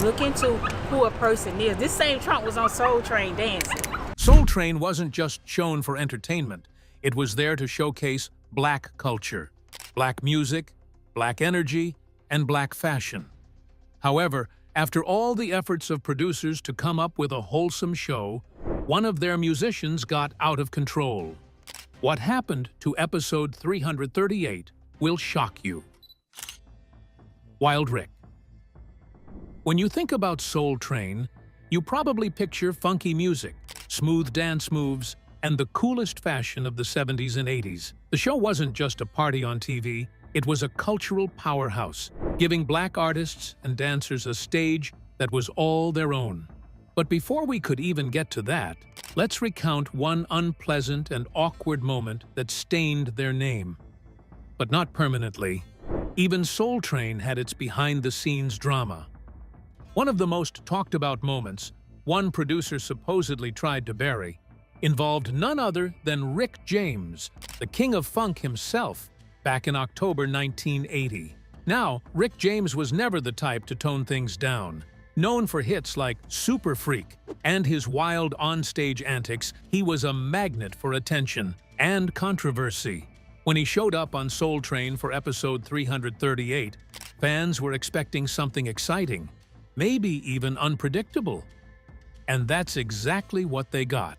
Look into who a person is. This same Trump was on Soul Train dancing. Soul Train wasn't just shown for entertainment. It was there to showcase black culture, black music, black energy, and black fashion. However, after all the efforts of producers to come up with a wholesome show, one of their musicians got out of control. What happened to episode 338 will shock you. Wild Rick. When you think about Soul Train, you probably picture funky music, smooth dance moves, and the coolest fashion of the 70s and 80s. The show wasn't just a party on TV, it was a cultural powerhouse, giving black artists and dancers a stage that was all their own. But before we could even get to that, let's recount one unpleasant and awkward moment that stained their name. But not permanently. Even Soul Train had its behind-the-scenes drama. One of the most talked-about moments, one producer supposedly tried to bury, involved none other than Rick James, the king of funk himself, back in October 1980. Now, Rick James was never the type to tone things down. Known for hits like Super Freak and his wild on-stage antics, he was a magnet for attention and controversy. When he showed up on Soul Train for episode 338, fans were expecting something exciting, maybe even unpredictable. And that's exactly what they got.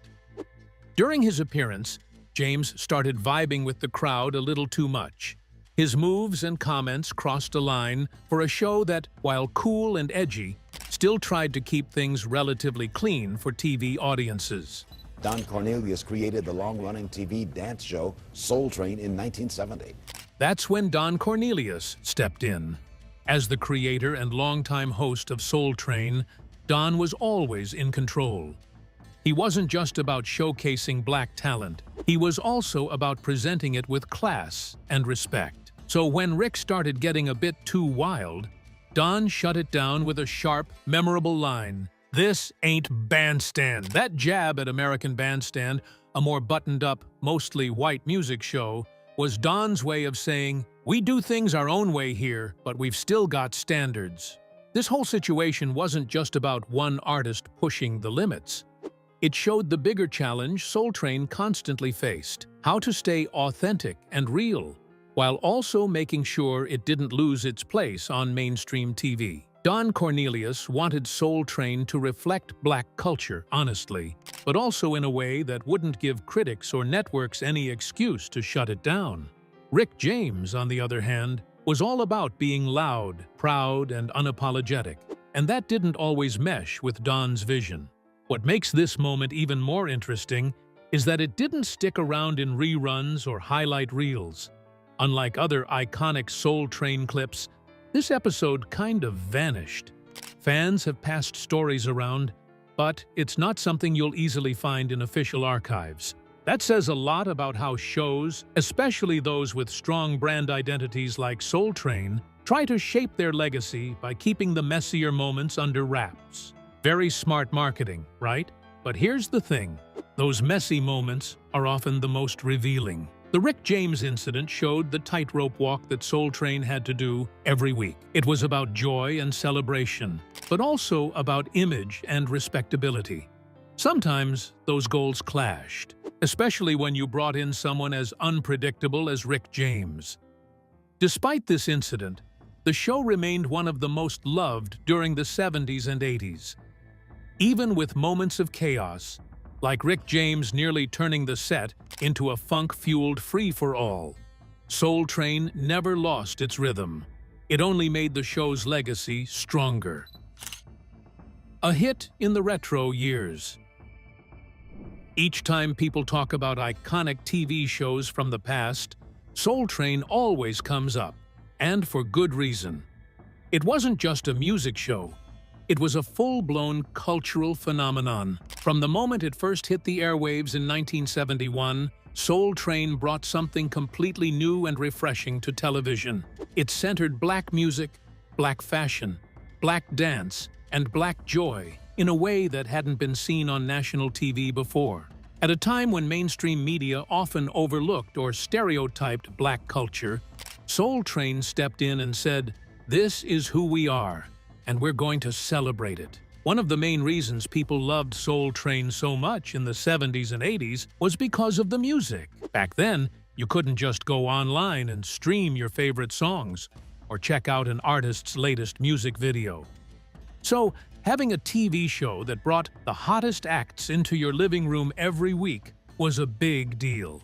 During his appearance, James started vibing with the crowd a little too much. His moves and comments crossed a line for a show that, while cool and edgy, still tried to keep things relatively clean for TV audiences. Don Cornelius created the long-running TV dance show Soul Train in 1970. That's when Don Cornelius stepped in. As the creator and longtime host of Soul Train, Don was always in control. He wasn't just about showcasing black talent, he was also about presenting it with class and respect. So when Rick started getting a bit too wild, Don shut it down with a sharp, memorable line. "This ain't Bandstand." That jab at American Bandstand, a more buttoned-up, mostly white music show, was Don's way of saying, "We do things our own way here, but we've still got standards." This whole situation wasn't just about one artist pushing the limits. It showed the bigger challenge Soul Train constantly faced: how to stay authentic and real, while also making sure it didn't lose its place on mainstream TV. Don Cornelius wanted Soul Train to reflect black culture honestly, but also in a way that wouldn't give critics or networks any excuse to shut it down. Rick James, on the other hand, was all about being loud, proud, and unapologetic, and that didn't always mesh with Don's vision. What makes this moment even more interesting is that it didn't stick around in reruns or highlight reels. Unlike other iconic Soul Train clips, this episode kind of vanished. Fans have passed stories around, but it's not something you'll easily find in official archives. That says a lot about how shows, especially those with strong brand identities like Soul Train, try to shape their legacy by keeping the messier moments under wraps. Very smart marketing, right? But here's the thing. Those messy moments are often the most revealing. The Rick James incident showed the tightrope walk that Soul Train had to do every week. It was about joy and celebration, but also about image and respectability. Sometimes those goals clashed, especially when you brought in someone as unpredictable as Rick James. Despite this incident, the show remained one of the most loved during the 70s and 80s. Even with moments of chaos, like Rick James nearly turning the set into a funk-fueled free-for-all, Soul Train never lost its rhythm. It only made the show's legacy stronger. A hit in the retro years. Each time people talk about iconic TV shows from the past, Soul Train always comes up, and for good reason. It wasn't just a music show. It was a full-blown cultural phenomenon. From the moment it first hit the airwaves in 1971, Soul Train brought something completely new and refreshing to television. It centered black music, black fashion, black dance, and black joy in a way that hadn't been seen on national TV before. At a time when mainstream media often overlooked or stereotyped black culture, Soul Train stepped in and said, "This is who we are. and we're going to celebrate it. One of the main reasons people loved Soul Train so much in the 70s and 80s was because of the music. Back then, you couldn't just go online and stream your favorite songs or check out an artist's latest music video. So, having a TV show that brought the hottest acts into your living room every week was a big deal.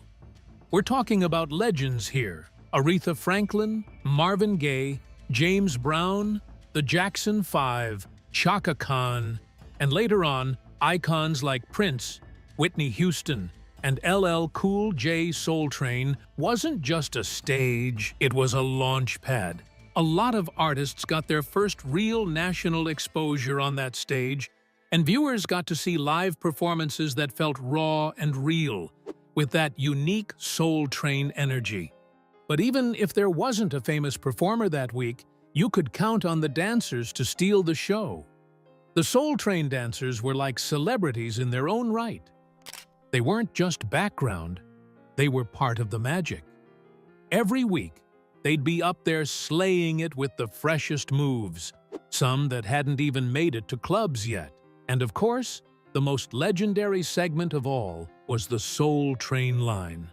We're talking about legends here: Aretha Franklin, Marvin Gaye, James Brown, the Jackson 5, Chaka Khan, and later on, icons like Prince, Whitney Houston, and LL Cool J. Soul Train wasn't just a stage, it was a launch pad. A lot of artists got their first real national exposure on that stage, and viewers got to see live performances that felt raw and real, with that unique Soul Train energy. But even if there wasn't a famous performer that week, you could count on the dancers to steal the show. The Soul Train dancers were like celebrities in their own right. They weren't just background, they were part of the magic. Every week, they'd be up there slaying it with the freshest moves, some that hadn't even made it to clubs yet. And of course, the most legendary segment of all was the Soul Train line.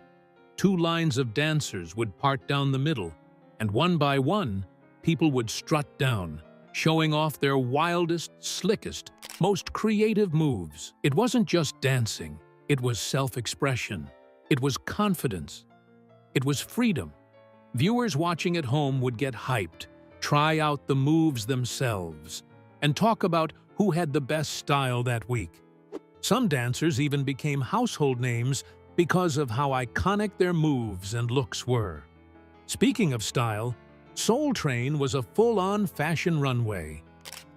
2 lines of dancers would part down the middle, and one by one, people would strut down, showing off their wildest, slickest, most creative moves. It wasn't just dancing, it was self-expression. It was confidence. It was freedom. Viewers watching at home would get hyped, try out the moves themselves, and talk about who had the best style that week. Some dancers even became household names because of how iconic their moves and looks were. Speaking of style, Soul Train was a full-on fashion runway.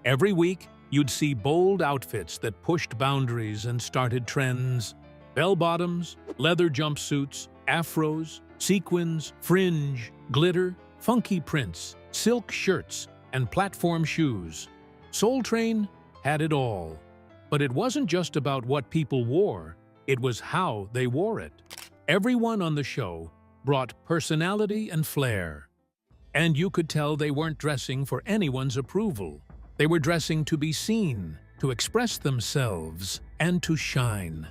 Every week, you'd see bold outfits that pushed boundaries and started trends. Bell-bottoms, leather jumpsuits, afros, sequins, fringe, glitter, funky prints, silk shirts, and platform shoes. Soul Train had it all. But it wasn't just about what people wore, it was how they wore it. Everyone on the show brought personality and flair. And you could tell they weren't dressing for anyone's approval. They were dressing to be seen, to express themselves, and to shine.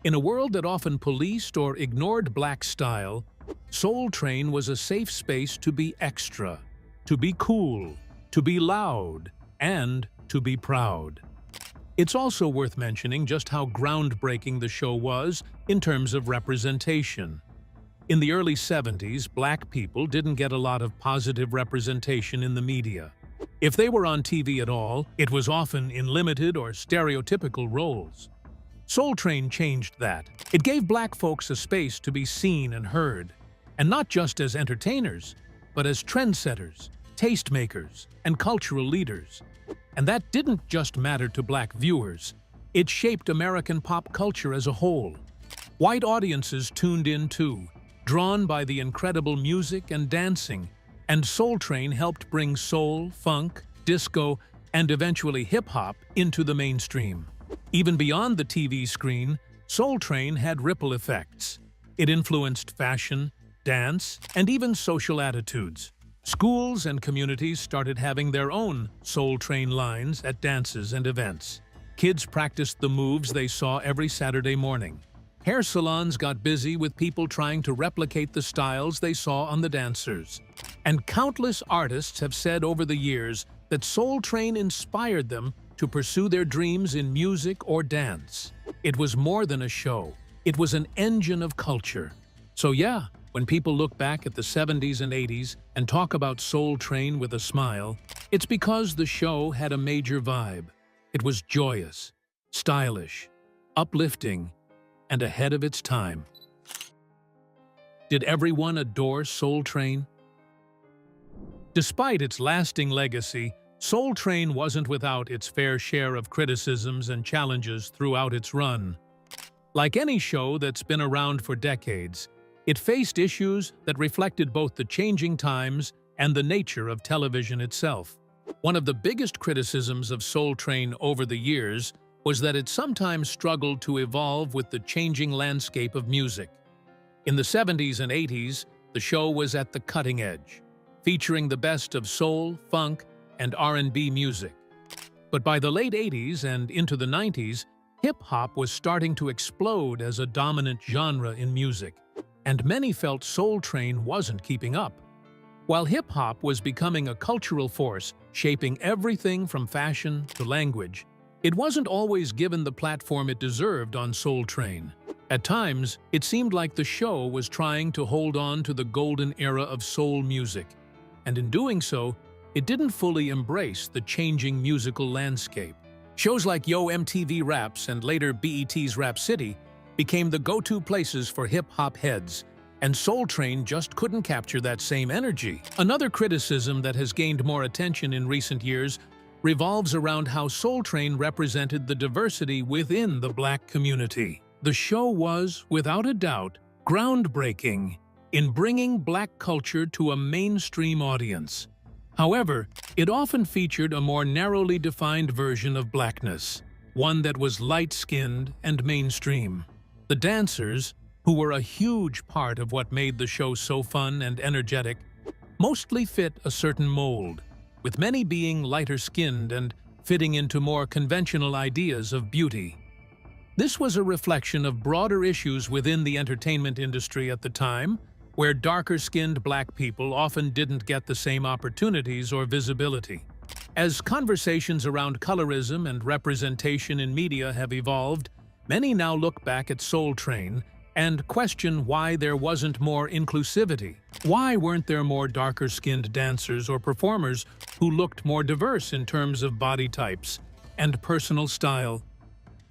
In a world that often policed or ignored black style, Soul Train was a safe space to be extra, to be cool, to be loud, and to be proud. It's also worth mentioning just how groundbreaking the show was in terms of representation. In the early 70s, black people didn't get a lot of positive representation in the media. If they were on TV at all, it was often in limited or stereotypical roles. Soul Train changed that. It gave black folks a space to be seen and heard, and not just as entertainers, but as trendsetters, tastemakers, and cultural leaders. And that didn't just matter to black viewers. It shaped American pop culture as a whole. White audiences tuned in too, drawn by the incredible music and dancing, and Soul Train helped bring soul, funk, disco, and eventually hip-hop into the mainstream. Even beyond the TV screen, Soul Train had ripple effects. It influenced fashion, dance, and even social attitudes. Schools and communities started having their own Soul Train lines at dances and events. Kids practiced the moves they saw every Saturday morning. Hair salons got busy with people trying to replicate the styles they saw on the dancers. And countless artists have said over the years that Soul Train inspired them to pursue their dreams in music or dance. It was more than a show. It was an engine of culture. So yeah, when people look back at the 70s and 80s and talk about Soul Train with a smile, it's because the show had a major vibe. It was joyous, stylish, uplifting, and ahead of its time. Did everyone adore Soul Train? Despite its lasting legacy, Soul Train wasn't without its fair share of criticisms and challenges throughout its run. Like any show that's been around for decades, it faced issues that reflected both the changing times and the nature of television itself. One of the biggest criticisms of Soul Train over the years was that it sometimes struggled to evolve with the changing landscape of music. In the 70s and 80s, the show was at the cutting edge, featuring the best of soul, funk, and R&B music. But by the late 80s and into the 90s, hip-hop was starting to explode as a dominant genre in music, and many felt Soul Train wasn't keeping up. While hip-hop was becoming a cultural force, shaping everything from fashion to language, it wasn't always given the platform it deserved on Soul Train. At times, it seemed like the show was trying to hold on to the golden era of soul music, and in doing so, it didn't fully embrace the changing musical landscape. Shows like Yo! MTV Raps and later BET's Rap City became the go-to places for hip-hop heads, and Soul Train just couldn't capture that same energy. Another criticism that has gained more attention in recent years revolves around how Soul Train represented the diversity within the Black community. The show was, without a doubt, groundbreaking in bringing Black culture to a mainstream audience. However, it often featured a more narrowly defined version of Blackness, one that was light-skinned and mainstream. The dancers, who were a huge part of what made the show so fun and energetic, mostly fit a certain mold, with many being lighter-skinned and fitting into more conventional ideas of beauty. This was a reflection of broader issues within the entertainment industry at the time, where darker-skinned Black people often didn't get the same opportunities or visibility. As conversations around colorism and representation in media have evolved, many now look back at Soul Train and question why there wasn't more inclusivity. Why weren't there more darker-skinned dancers or performers who looked more diverse in terms of body types and personal style?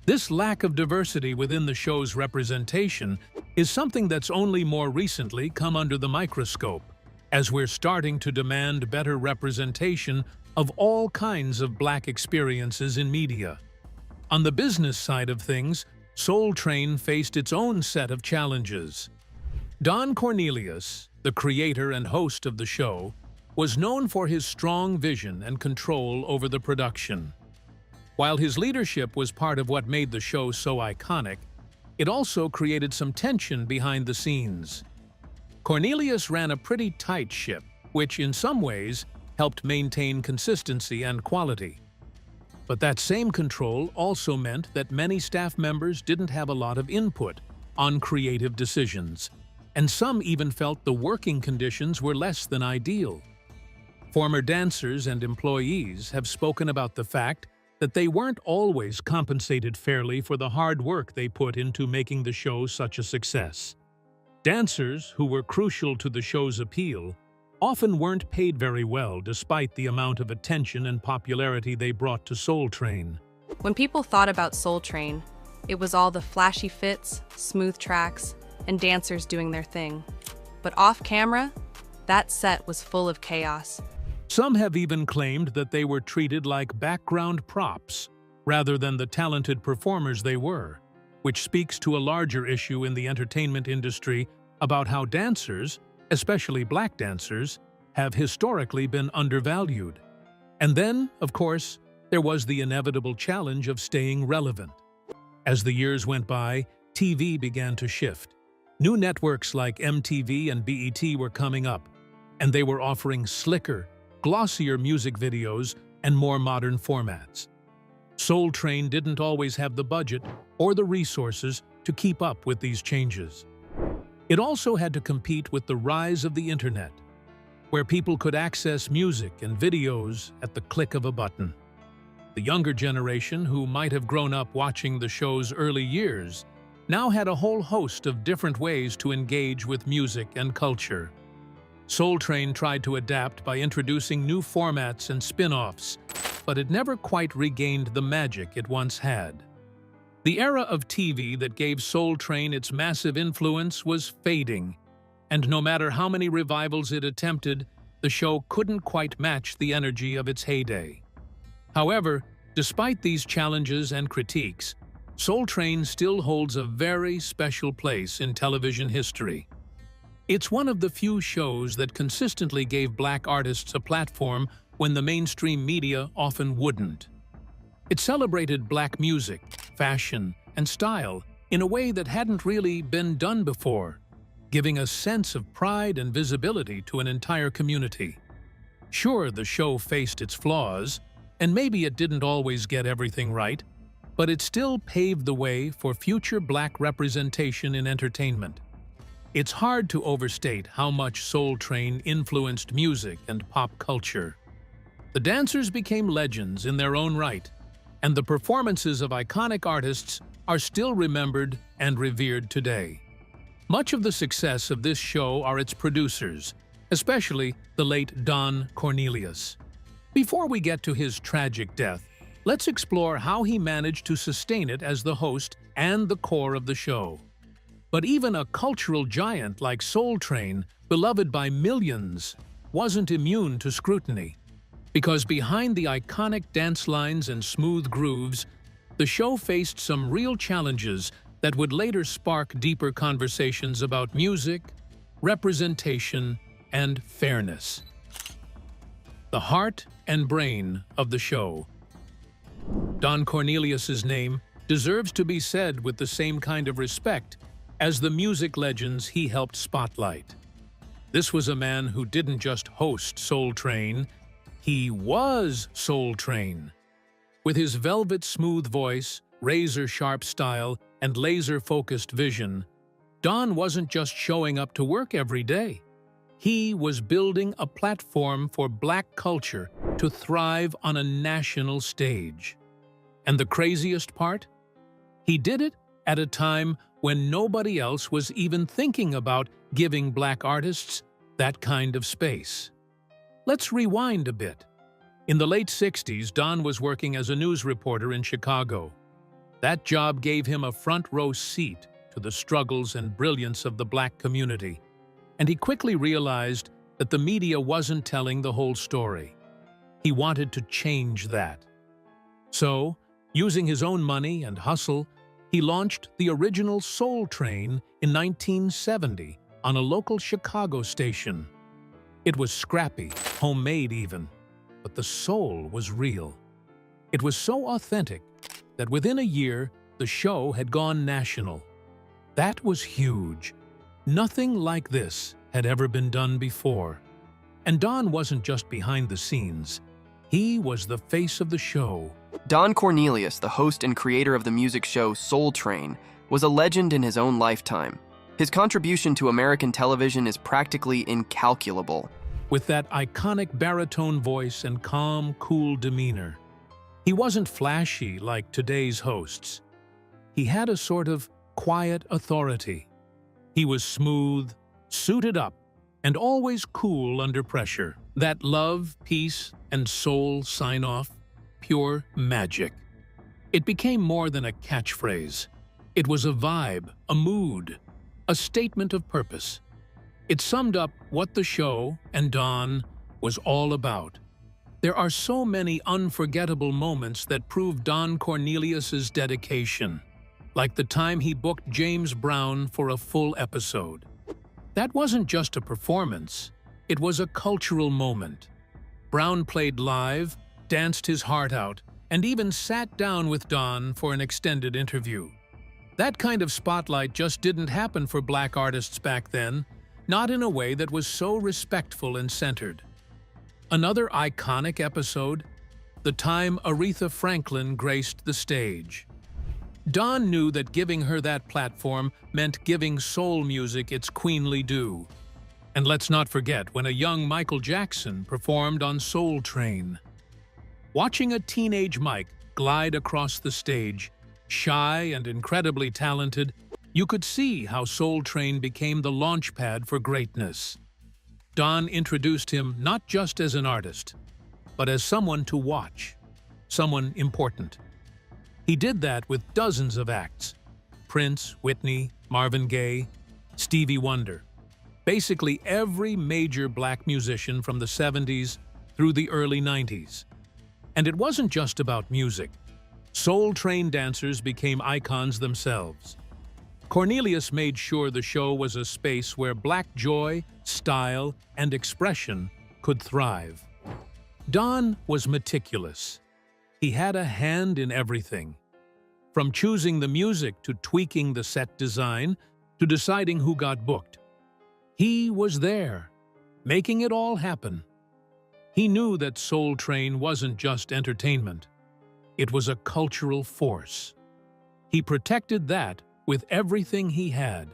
This lack of diversity within the show's representation is something that's only more recently come under the microscope, as we're starting to demand better representation of all kinds of Black experiences in media. On the business side of things, Soul Train faced its own set of challenges. Don Cornelius, the creator and host of the show, was known for his strong vision and control over the production. While his leadership was part of what made the show so iconic, it also created some tension behind the scenes. Cornelius ran a pretty tight ship, which in some ways helped maintain consistency and quality. But that same control also meant that many staff members didn't have a lot of input on creative decisions, and some even felt the working conditions were less than ideal. Former dancers and employees have spoken about the fact that they weren't always compensated fairly for the hard work they put into making the show such a success. Dancers, who were crucial to the show's appeal, often weren't paid very well despite the amount of attention and popularity they brought to Soul Train. When people thought about Soul Train, it was all the flashy fits, smooth tracks, and dancers doing their thing. But off-camera, that set was full of chaos. Some have even claimed that they were treated like background props rather than the talented performers they were, which speaks to a larger issue in the entertainment industry about how dancers, especially Black dancers, have historically been undervalued. And then, of course, there was the inevitable challenge of staying relevant. As the years went by, TV began to shift. New networks like MTV and BET were coming up, and they were offering slicker, glossier music videos and more modern formats. Soul Train didn't always have the budget or the resources to keep up with these changes. It also had to compete with the rise of the internet, where people could access music and videos at the click of a button. The younger generation, who might have grown up watching the show's early years, now had a whole host of different ways to engage with music and culture. Soul Train tried to adapt by introducing new formats and spin-offs, but it never quite regained the magic it once had. The era of TV that gave Soul Train its massive influence was fading, and no matter how many revivals it attempted, the show couldn't quite match the energy of its heyday. However, despite these challenges and critiques, Soul Train still holds a very special place in television history. It's one of the few shows that consistently gave Black artists a platform when the mainstream media often wouldn't. It celebrated Black music, fashion, and style in a way that hadn't really been done before, giving a sense of pride and visibility to an entire community. Sure, the show faced its flaws, And maybe it didn't always get everything right, but it still paved the way for future black representation in entertainment. It's hard to overstate how much Soul Train influenced music and pop culture. The dancers became legends in their own right, and the performances of iconic artists are still remembered and revered today. Much of the success of this show are its producers, especially the late Don Cornelius. Before we get to his tragic death, let's explore how he managed to sustain it as the host and the core of the show. But even a cultural giant like Soul Train, beloved by millions, wasn't immune to scrutiny. Because behind the iconic dance lines and smooth grooves, the show faced some real challenges that would later spark deeper conversations about music, representation, and fairness. The heart and brain of the show. Don Cornelius's name deserves to be said with the same kind of respect as the music legends he helped spotlight. This was a man who didn't just host Soul Train, he was Soul Train. With his velvet-smooth voice, razor-sharp style, and laser-focused vision, Don wasn't just showing up to work every day. He was building a platform for black culture to thrive on a national stage. And the craziest part? He did it at a time when nobody else was even thinking about giving black artists that kind of space. Let's rewind a bit. In the late 60s, Don was working as a news reporter in Chicago. That job gave him a front-row seat to the struggles and brilliance of the black community, and he quickly realized that the media wasn't telling the whole story. He wanted to change that. So, using his own money and hustle, he launched the original Soul Train in 1970 on a local Chicago station. It was scrappy, homemade even, but the soul was real. It was so authentic that within a year, the show had gone national. That was huge. Nothing like this had ever been done before. And Don wasn't just behind the scenes. He was the face of the show. Don Cornelius, the host and creator of the music show Soul Train, was a legend in his own lifetime. His contribution to American television is practically incalculable. With that iconic baritone voice and calm, cool demeanor. He wasn't flashy like today's hosts. He had a sort of quiet authority. He was smooth, suited up, and always cool under pressure. That love, peace, and soul sign-off, pure magic. It became more than a catchphrase. It was a vibe, a mood, a statement of purpose. It summed up what the show, and Don, was all about. There are so many unforgettable moments that prove Don Cornelius's dedication, like the time he booked James Brown for a full episode. That wasn't just a performance, it was a cultural moment. Brown played live, danced his heart out, and even sat down with Don for an extended interview. That kind of spotlight just didn't happen for black artists back then, not in a way that was so respectful and centered. Another iconic episode, the time Aretha Franklin graced the stage. Don knew that giving her that platform meant giving soul music its queenly due. And let's not forget when a young Michael Jackson performed on Soul Train. Watching a teenage Mike glide across the stage, shy and incredibly talented, you could see how Soul Train became the launchpad for greatness. Don introduced him not just as an artist, but as someone to watch, someone important. He did that with dozens of acts: Prince, Whitney, Marvin Gaye, Stevie Wonder. Basically every major black musician from the 70s through the early 90s. And it wasn't just about music. Soul Train dancers became icons themselves. Cornelius made sure the show was a space where black joy, style, and expression could thrive. Don was meticulous. He had a hand in everything. From choosing the music to tweaking the set design to deciding who got booked. He was there, making it all happen. He knew that Soul Train wasn't just entertainment. It was a cultural force. He protected that with everything he had.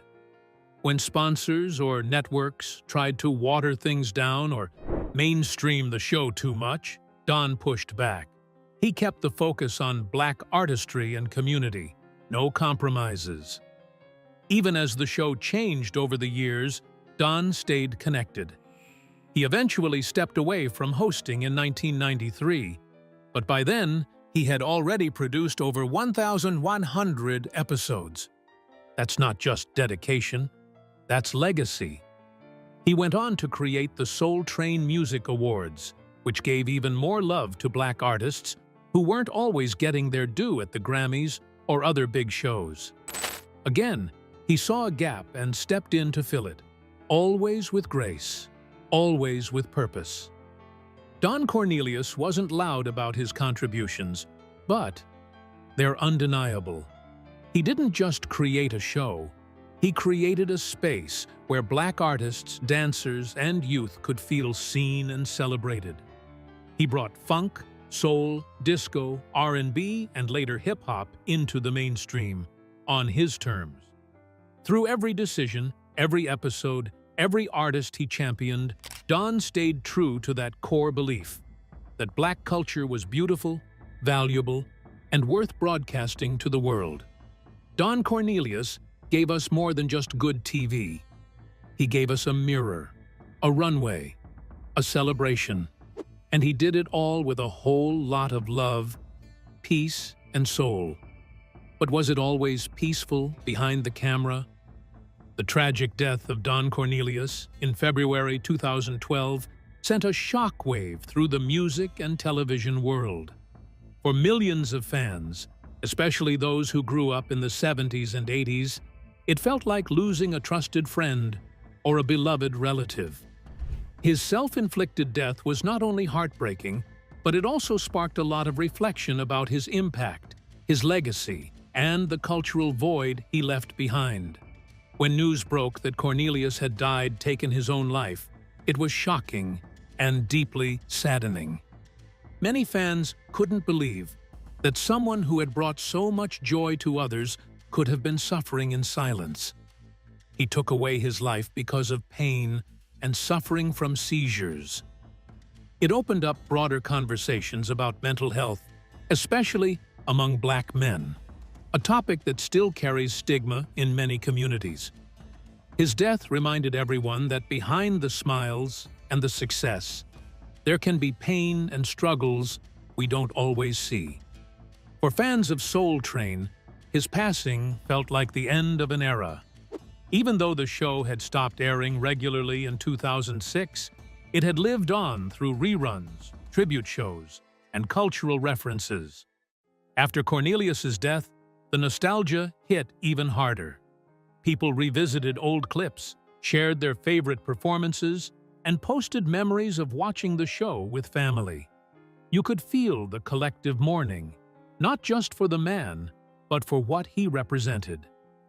When sponsors or networks tried to water things down or mainstream the show too much, Don pushed back. He kept the focus on Black artistry and community, no compromises. Even as the show changed over the years, Don stayed connected. He eventually stepped away from hosting in 1993, but by then, he had already produced over 1,100 episodes. That's not just dedication, that's legacy. He went on to create the Soul Train Music Awards, which gave even more love to Black artists who weren't always getting their due at the Grammys or other big shows. Again, he saw a gap and stepped in to fill it, always with grace, always with purpose. Don Cornelius wasn't loud about his contributions, but they're undeniable. He didn't just create a show, he created a space where Black artists, dancers, and youth could feel seen and celebrated. He brought funk, soul, disco, R&B, and later hip-hop into the mainstream, on his terms. Through every decision, every episode, every artist he championed, Don stayed true to that core belief that Black culture was beautiful, valuable, and worth broadcasting to the world. Don Cornelius gave us more than just good TV. He gave us a mirror, a runway, a celebration, and he did it all with a whole lot of love, peace, and soul. But was it always peaceful behind the camera? The tragic death of Don Cornelius in February 2012 sent a shockwave through the music and television world. For millions of fans, especially those who grew up in the 70s and 80s, it felt like losing a trusted friend or a beloved relative. His self-inflicted death was not only heartbreaking, but it also sparked a lot of reflection about his impact, his legacy, and the cultural void he left behind. When news broke that Cornelius had died, taken his own life, it was shocking and deeply saddening. Many fans couldn't believe that someone who had brought so much joy to others could have been suffering in silence. He took away his life because of pain and suffering from seizures. It opened up broader conversations about mental health, especially among Black men, a topic that still carries stigma in many communities. His death reminded everyone that behind the smiles and the success, there can be pain and struggles we don't always see. For fans of Soul Train, his passing felt like the end of an era. Even though the show had stopped airing regularly in 2006, it had lived on through reruns, tribute shows, and cultural references. After Cornelius's death, the nostalgia hit even harder. People revisited old clips, shared their favorite performances, and posted memories of watching the show with family. You could feel the collective mourning, not just for the man, but for what he represented.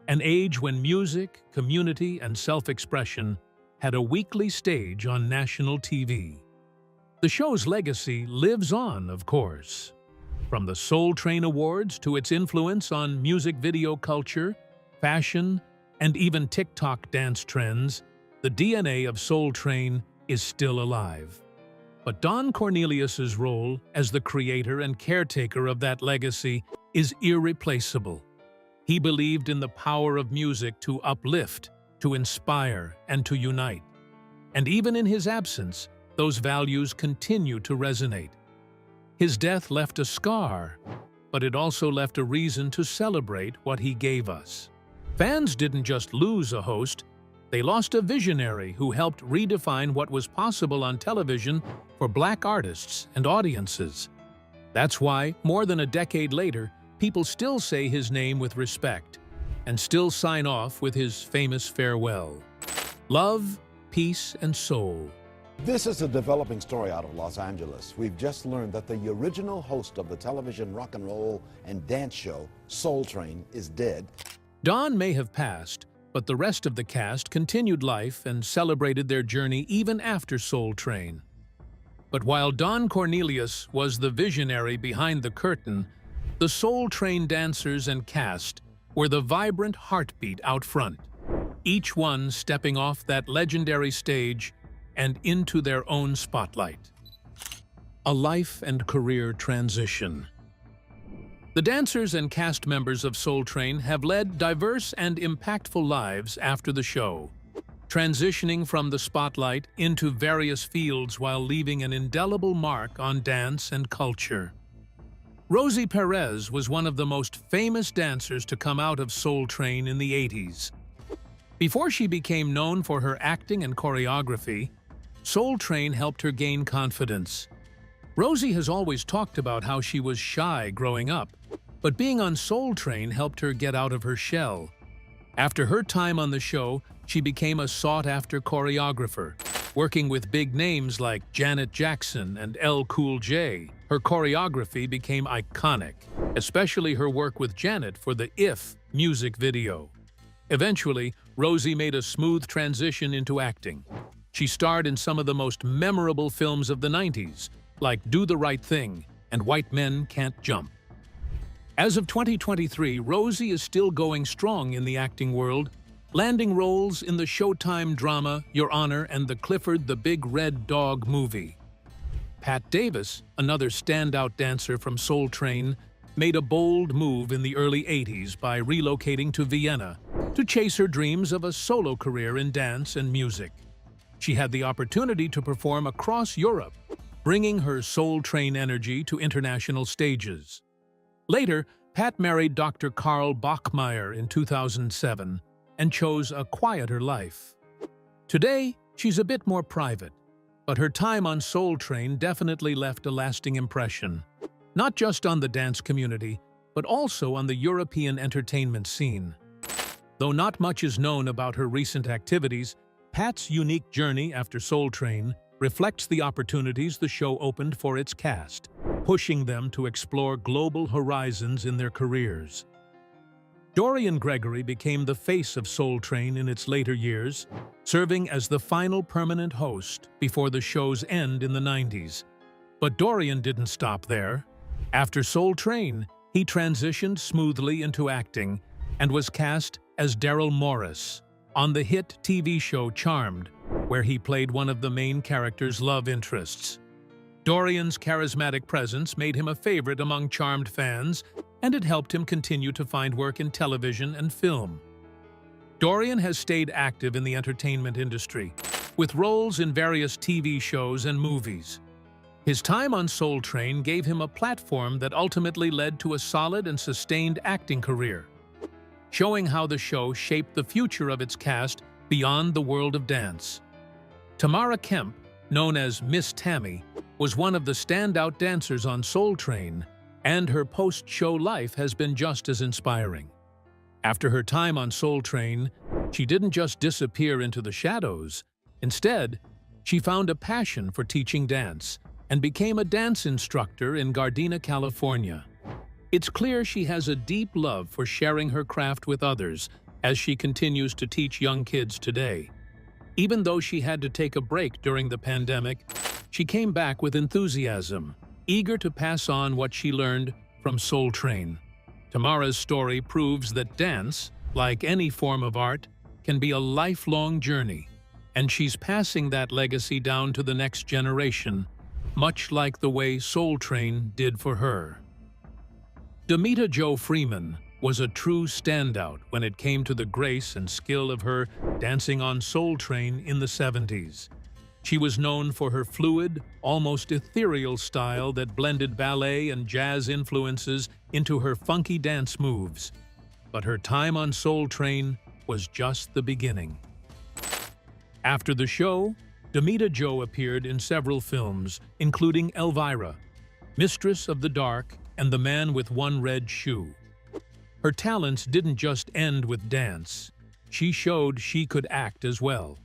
An age when music, community, and self-expression had a weekly stage on national TV. The show's legacy lives on, of course. From the Soul Train Awards to its influence on music video culture, fashion, and even TikTok dance trends, the DNA of Soul Train is still alive. But Don Cornelius's role as the creator and caretaker of that legacy is irreplaceable. He believed in the power of music to uplift, to inspire, and to unite. And even in his absence, those values continue to resonate. His death left a scar, but it also left a reason to celebrate what he gave us. Fans didn't just lose a host, they lost a visionary who helped redefine what was possible on television for Black artists and audiences. That's why, more than a decade later, people still say his name with respect and still sign off with his famous farewell. Love, peace, and soul. This is a developing story out of Los Angeles. We've just learned that the original host of the television rock and roll and dance show, Soul Train, is dead. Don may have passed, but the rest of the cast continued life and celebrated their journey even after Soul Train. But while Don Cornelius was the visionary behind the curtain, the Soul Train dancers and cast were the vibrant heartbeat out front, each one stepping off that legendary stage and into their own spotlight. A life and career transition. The dancers and cast members of Soul Train have led diverse and impactful lives after the show, transitioning from the spotlight into various fields while leaving an indelible mark on dance and culture. Rosie Perez was one of the most famous dancers to come out of Soul Train in the 80s. Before she became known for her acting and choreography, Soul Train helped her gain confidence. Rosie has always talked about how she was shy growing up, but being on Soul Train helped her get out of her shell. After her time on the show, she became a sought-after choreographer, working with big names like Janet Jackson and L. Cool J. Her choreography became iconic, especially her work with Janet for the If music video. Eventually, Rosie made a smooth transition into acting. She starred in some of the most memorable films of the 90s, like Do the Right Thing and White Men Can't Jump. As of 2023, Rosie is still going strong in the acting world, landing roles in the Showtime drama Your Honor and the Clifford the Big Red Dog movie. Pat Davis, another standout dancer from Soul Train, made a bold move in the early 80s by relocating to Vienna to chase her dreams of a solo career in dance and music. She had the opportunity to perform across Europe, bringing her Soul Train energy to international stages. Later, Pat married Dr. Karl Bachmeier in 2007 and chose a quieter life. Today, she's a bit more private, but her time on Soul Train definitely left a lasting impression, not just on the dance community, but also on the European entertainment scene. Though not much is known about her recent activities, Pat's unique journey after Soul Train reflects the opportunities the show opened for its cast, pushing them to explore global horizons in their careers. Dorian Gregory became the face of Soul Train in its later years, serving as the final permanent host before the show's end in the 90s. But Dorian didn't stop there. After Soul Train, he transitioned smoothly into acting and was cast as Daryl Morris on the hit TV show Charmed, where he played one of the main character's love interests. Dorian's charismatic presence made him a favorite among Charmed fans, and it helped him continue to find work in television and film. Dorian has stayed active in the entertainment industry, with roles in various TV shows and movies. His time on Soul Train gave him a platform that ultimately led to a solid and sustained acting career, showing how the show shaped the future of its cast beyond the world of dance. Tamara Kemp, known as Miss Tammy, was one of the standout dancers on Soul Train, and her post-show life has been just as inspiring. After her time on Soul Train, she didn't just disappear into the shadows. Instead, she found a passion for teaching dance and became a dance instructor in Gardena, California. It's clear she has a deep love for sharing her craft with others as she continues to teach young kids today. Even though she had to take a break during the pandemic, she came back with enthusiasm, eager to pass on what she learned from Soul Train. Tamara's story proves that dance, like any form of art, can be a lifelong journey, and she's passing that legacy down to the next generation, much like the way Soul Train did for her. Demita Jo Freeman was a true standout when it came to the grace and skill of her dancing on Soul Train in the 70s. She was known for her fluid, almost ethereal style that blended ballet and jazz influences into her funky dance moves. But her time on Soul Train was just the beginning. After the show, Demita Jo appeared in several films, including Elvira, Mistress of the Dark, and The Man with One Red Shoe. Her talents didn't just end with dance. She showed she could act as well.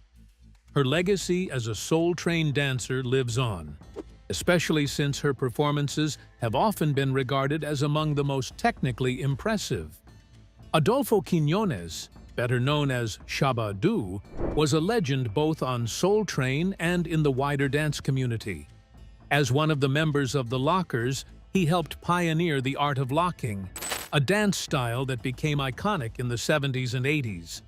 Her legacy as a Soul Train dancer lives on, especially since her performances have often been regarded as among the most technically impressive. Adolfo Quiñones, better known as Shabba-Doo, was a legend both on Soul Train and in the wider dance community. As one of the members of the Lockers, he helped pioneer the art of locking, a dance style that became iconic in the 70s and 80s.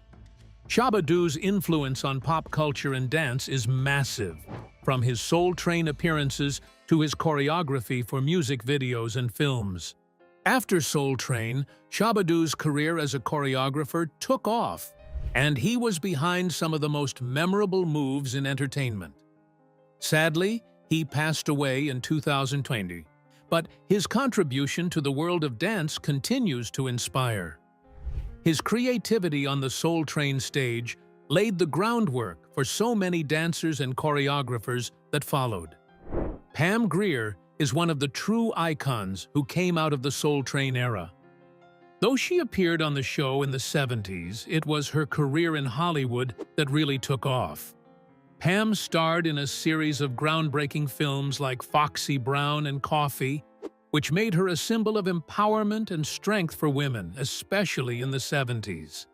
Shabadu's influence on pop culture and dance is massive, from his Soul Train appearances to his choreography for music videos and films. After Soul Train, Shabadu's career as a choreographer took off, and he was behind some of the most memorable moves in entertainment. Sadly, he passed away in 2020, but his contribution to the world of dance continues to inspire. His creativity on the Soul Train stage laid the groundwork for so many dancers and choreographers that followed. Pam Grier is one of the true icons who came out of the Soul Train era. Though she appeared on the show in the 70s, it was her career in Hollywood that really took off. Pam starred in a series of groundbreaking films like Foxy Brown and Coffee, which made her a symbol of empowerment and strength for women, especially in the 70s.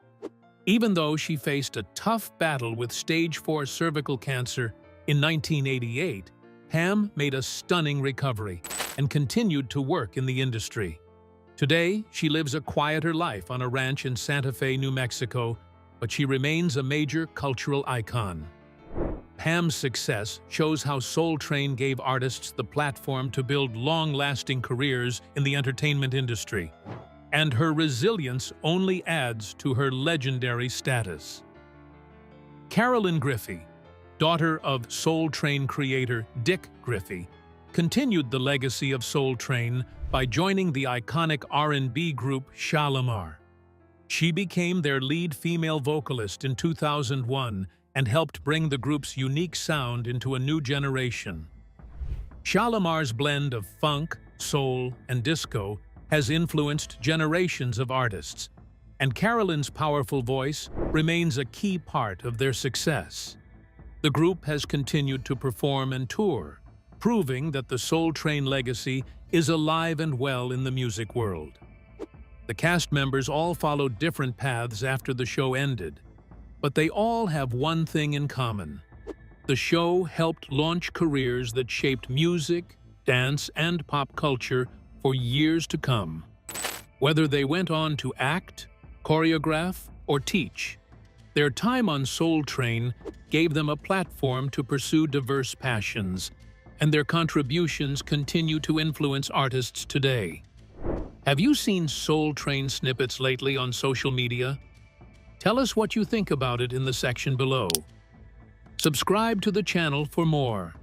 Even though she faced a tough battle with stage 4 cervical cancer in 1988, Pam made a stunning recovery and continued to work in the industry. Today, she lives a quieter life on a ranch in Santa Fe, New Mexico, but she remains a major cultural icon. Pam's success shows how Soul Train gave artists the platform to build long-lasting careers in the entertainment industry, and her resilience only adds to her legendary status. Carolyn Griffey, daughter of Soul Train creator Dick Griffey, continued the legacy of Soul Train by joining the iconic R&B group Shalamar. She became their lead female vocalist in 2001 and helped bring the group's unique sound into a new generation. Shalamar's blend of funk, soul, and disco has influenced generations of artists, and Carolyn's powerful voice remains a key part of their success. The group has continued to perform and tour, proving that the Soul Train legacy is alive and well in the music world. The cast members all followed different paths after the show ended, but they all have one thing in common. The show helped launch careers that shaped music, dance, and pop culture for years to come. Whether they went on to act, choreograph, or teach, their time on Soul Train gave them a platform to pursue diverse passions, and their contributions continue to influence artists today. Have you seen Soul Train snippets lately on social media? Tell us what you think about it in the section below. Subscribe to the channel for more.